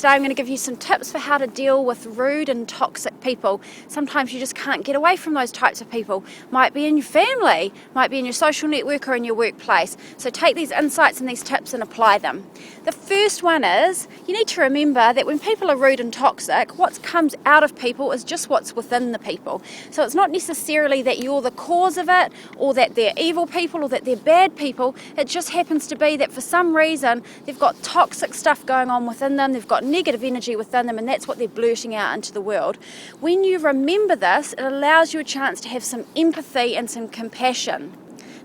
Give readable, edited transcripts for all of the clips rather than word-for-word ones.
Today I'm going to give you some tips for how to deal with rude and toxic people. Sometimes you just can't get away from those types of people. Might be in your family, might be in your social network or in your workplace. So take these insights and these tips and apply them. The first one is you need to remember that when people are rude and toxic, what comes out of people is just what's within the people. So it's not necessarily that you're the cause of it or that they're evil people or that they're bad people. It just happens to be that for some reason they've got toxic stuff going on within them, they've got negative energy within them, and that's what they're blurting out into the world. When you remember this, it allows you a chance to have some empathy and some compassion.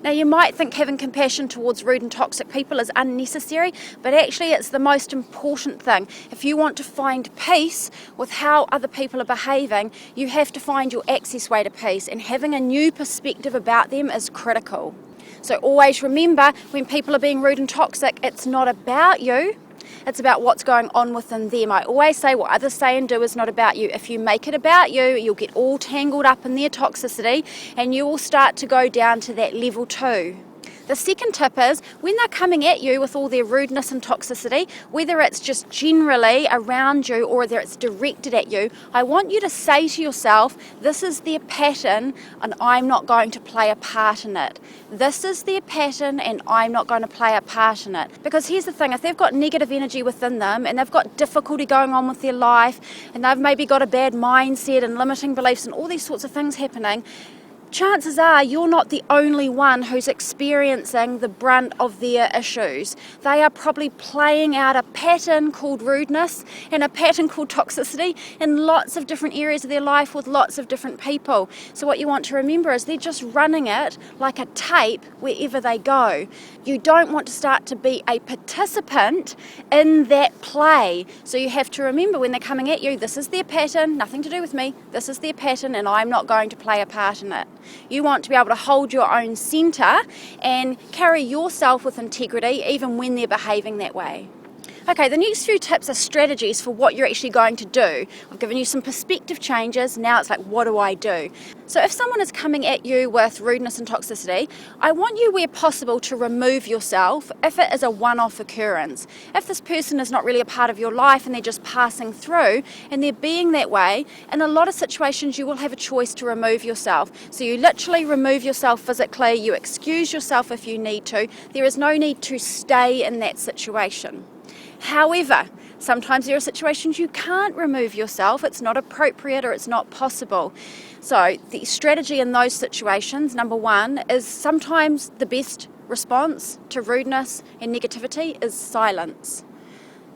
Now you might think having compassion towards rude and toxic people is unnecessary, but actually it's the most important thing. If you want to find peace with how other people are behaving, you have to find your access way to peace, and having a new perspective about them is critical. So always remember, when people are being rude and toxic, it's not about you. It's about what's going on within them. I always say what others say and do is not about you. If you make it about you, you'll get all tangled up in their toxicity and you will start to go down to that level too. The second tip is when they're coming at you with all their rudeness and toxicity, whether it's just generally around you or whether it's directed at you, I want you to say to yourself, this is their pattern and I'm not going to play a part in it. This is their pattern and I'm not going to play a part in it. Because here's the thing, if they've got negative energy within them and they've got difficulty going on with their life and they've maybe got a bad mindset and limiting beliefs and all these sorts of things happening, chances are you're not the only one who's experiencing the brunt of their issues. They are probably playing out a pattern called rudeness and a pattern called toxicity in lots of different areas of their life with lots of different people. So what you want to remember is they're just running it like a tape wherever they go. You don't want to start to be a participant in that play. So you have to remember when they're coming at you, this is their pattern, nothing to do with me. This is their pattern and I'm not going to play a part in it. You want to be able to hold your own centre and carry yourself with integrity even when they're behaving that way. Okay, the next few tips are strategies for what you're actually going to do. I've given you some perspective changes, now it's like, what do I do? So if someone is coming at you with rudeness and toxicity, I want you where possible to remove yourself if it is a one-off occurrence. If this person is not really a part of your life and they're just passing through and they're being that way, in a lot of situations you will have a choice to remove yourself. So you literally remove yourself physically, you excuse yourself if you need to. There is no need to stay in that situation. However, sometimes there are situations you can't remove yourself, it's not appropriate or it's not possible. So the strategy in those situations, number one, is sometimes the best response to rudeness and negativity is silence.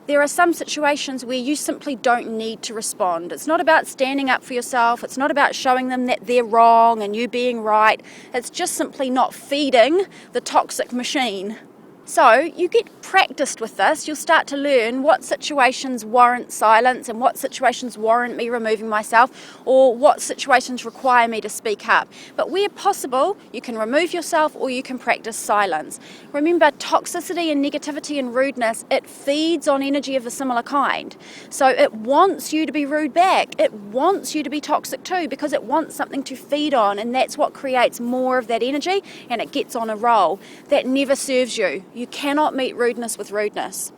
There are some situations where you simply don't need to respond. It's not about standing up for yourself, it's not about showing them that they're wrong and you being right, it's just simply not feeding the toxic machine. So you get practiced with this, you'll start to learn what situations warrant silence and what situations warrant me removing myself or what situations require me to speak up. But where possible, you can remove yourself or you can practice silence. Remember, toxicity and negativity and rudeness, it feeds on energy of a similar kind. So it wants you to be rude back, it wants you to be toxic too because it wants something to feed on, and that's what creates more of that energy and it gets on a roll. That never serves you. You cannot meet rudeness with rudeness.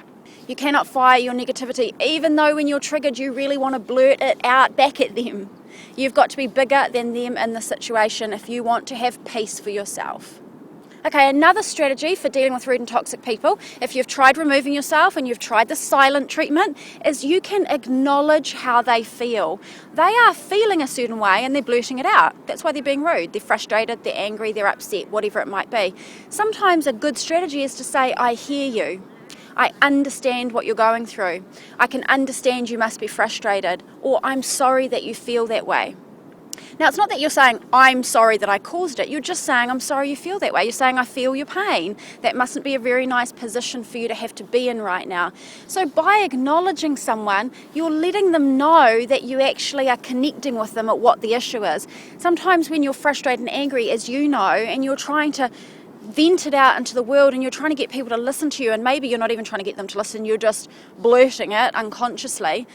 You cannot fire your negativity, even though when you're triggered you really want to blurt it out back at them. You've got to be bigger than them in the situation if you want to have peace for yourself. Okay, another strategy for dealing with rude and toxic people, if you've tried removing yourself and you've tried the silent treatment, is you can acknowledge how they feel. They are feeling a certain way and they're blurting it out. That's why they're being rude. They're frustrated, they're angry, they're upset, whatever it might be. Sometimes a good strategy is to say, I hear you. I understand what you're going through. I can understand you must be frustrated, or I'm sorry that you feel that way. Now, it's not that you're saying, I'm sorry that I caused it. You're just saying, I'm sorry you feel that way. You're saying, I feel your pain. That mustn't be a very nice position for you to have to be in right now. So by acknowledging someone, you're letting them know that you actually are connecting with them at what the issue is. Sometimes when you're frustrated and angry, as you know, and you're trying to vent it out into the world and you're trying to get people to listen to you, and maybe you're not even trying to get them to listen, you're just blurting it unconsciously.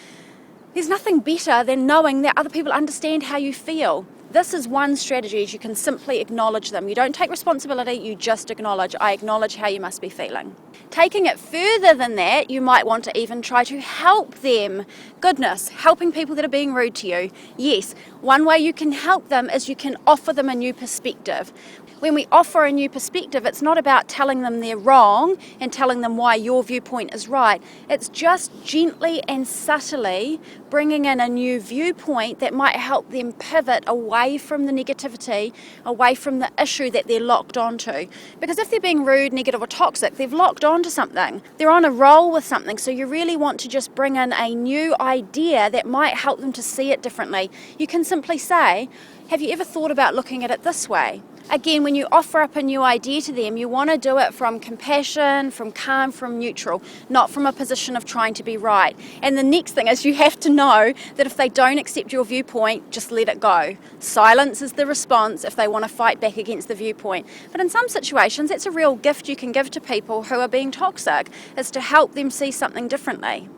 There's nothing better than knowing that other people understand how you feel. This is one strategy, is you can simply acknowledge them. You don't take responsibility, you just acknowledge. I acknowledge how you must be feeling. Taking it further than that, you might want to even try to help them. Goodness, helping people that are being rude to you. Yes, one way you can help them is you can offer them a new perspective. When we offer a new perspective, it's not about telling them they're wrong and telling them why your viewpoint is right. It's just gently and subtly bringing in a new viewpoint that might help them pivot away from the negativity, away from the issue that they're locked onto. Because if they're being rude, negative or toxic, they've locked onto something. They're on a roll with something. So you really want to just bring in a new idea that might help them to see it differently. You can simply say, have you ever thought about looking at it this way? Again, when you offer up a new idea to them, you want to do it from compassion, from calm, from neutral, not from a position of trying to be right. And the next thing is you have to know that if they don't accept your viewpoint, just let it go. Silence is the response if they want to fight back against the viewpoint. But in some situations, that's a real gift you can give to people who are being toxic, is to help them see something differently.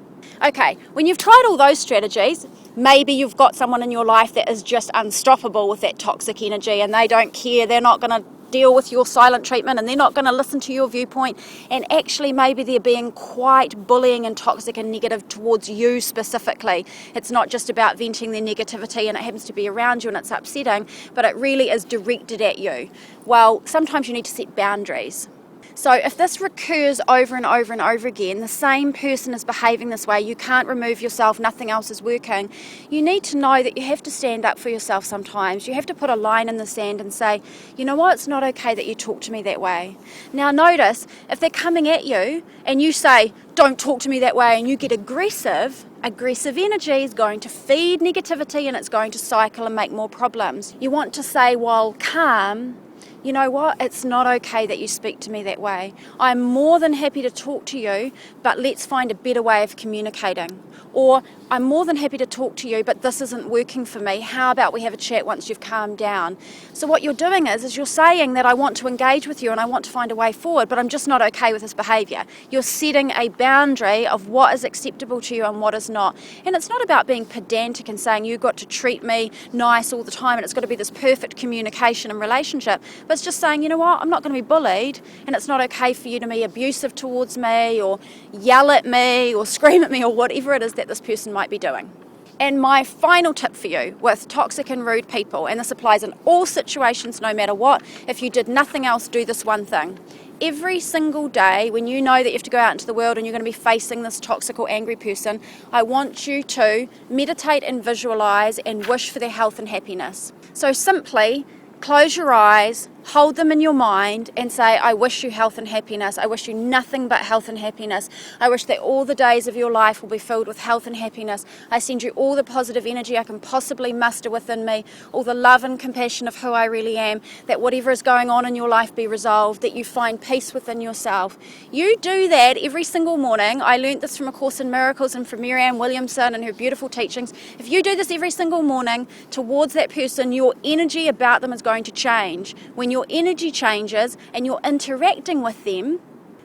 Okay, when you've tried all those strategies, maybe you've got someone in your life that is just unstoppable with that toxic energy and they don't care, they're not going to deal with your silent treatment and they're not going to listen to your viewpoint, and actually maybe they're being quite bullying and toxic and negative towards you specifically. It's not just about venting their negativity and it happens to be around you and it's upsetting, but it really is directed at you. Well, sometimes you need to set boundaries. So if this recurs over and over and over again, the same person is behaving this way, you can't remove yourself, nothing else is working, you need to know that you have to stand up for yourself sometimes. You have to put a line in the sand and say, you know what, it's not okay that you talk to me that way. Now notice, if they're coming at you and you say, don't talk to me that way, and you get aggressive energy is going to feed negativity and it's going to cycle and make more problems. You want to say, while calm, you know what, it's not okay that you speak to me that way. I'm more than happy to talk to you, but let's find a better way of communicating. Or I'm more than happy to talk to you, but this isn't working for me. How about we have a chat once you've calmed down? So what you're doing is you're saying that I want to engage with you and I want to find a way forward, but I'm just not okay with this behaviour. You're setting a boundary of what is acceptable to you and what is not. And it's not about being pedantic and saying you've got to treat me nice all the time and it's got to be this perfect communication and relationship. But it's just saying, you know what, I'm not going to be bullied and it's not okay for you to be abusive towards me or yell at me or scream at me or whatever it is that this person might be doing. And my final tip for you with toxic and rude people, and this applies in all situations no matter what, if you did nothing else, do this one thing. Every single day when you know that you have to go out into the world and you're going to be facing this toxic or angry person, I want you to meditate and visualize and wish for their health and happiness. So simply close your eyes, hold them in your mind and say, I wish you health and happiness. I wish you nothing but health and happiness. I wish that all the days of your life will be filled with health and happiness. I send you all the positive energy I can possibly muster within me, all the love and compassion of who I really am, that whatever is going on in your life be resolved, that you find peace within yourself. You do that every single morning. I learnt this from A Course in Miracles and from Marianne Williamson and her beautiful teachings. If you do this every single morning towards that person, your energy about them is going to change. When your energy changes and you're interacting with them,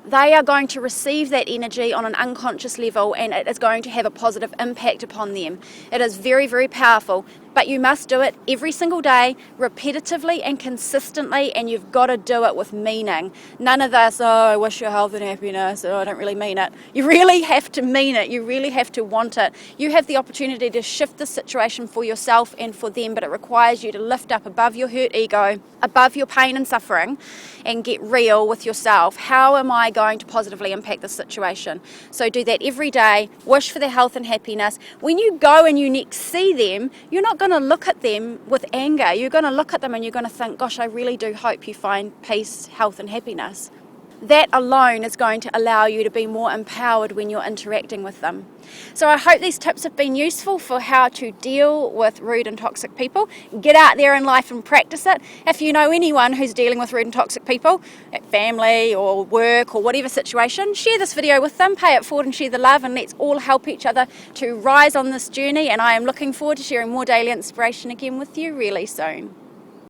they are going to receive that energy on an unconscious level and it is going to have a positive impact upon them. It is very, very powerful, but you must do it every single day, repetitively and consistently, and you've got to do it with meaning. None of this, oh, I wish you health and happiness, oh, I don't really mean it. You really have to mean it. You really have to want it. You have the opportunity to shift the situation for yourself and for them, but it requires you to lift up above your hurt ego, above your pain and suffering, and get real with yourself. How am I going to positively impact this situation? So do that every day. Wish for their health and happiness. When you go and you next see them, you're not going to look at them with anger. You're going to look at them and you're going to think, gosh, I really do hope you find peace, health and happiness. That alone is going to allow you to be more empowered when you're interacting with them. So I hope these tips have been useful for how to deal with rude and toxic people. Get out there in life and practice it. If you know anyone who's dealing with rude and toxic people, at family or work or whatever situation, share this video with them, pay it forward and share the love, and let's all help each other to rise on this journey. And I am looking forward to sharing more daily inspiration again with you really soon.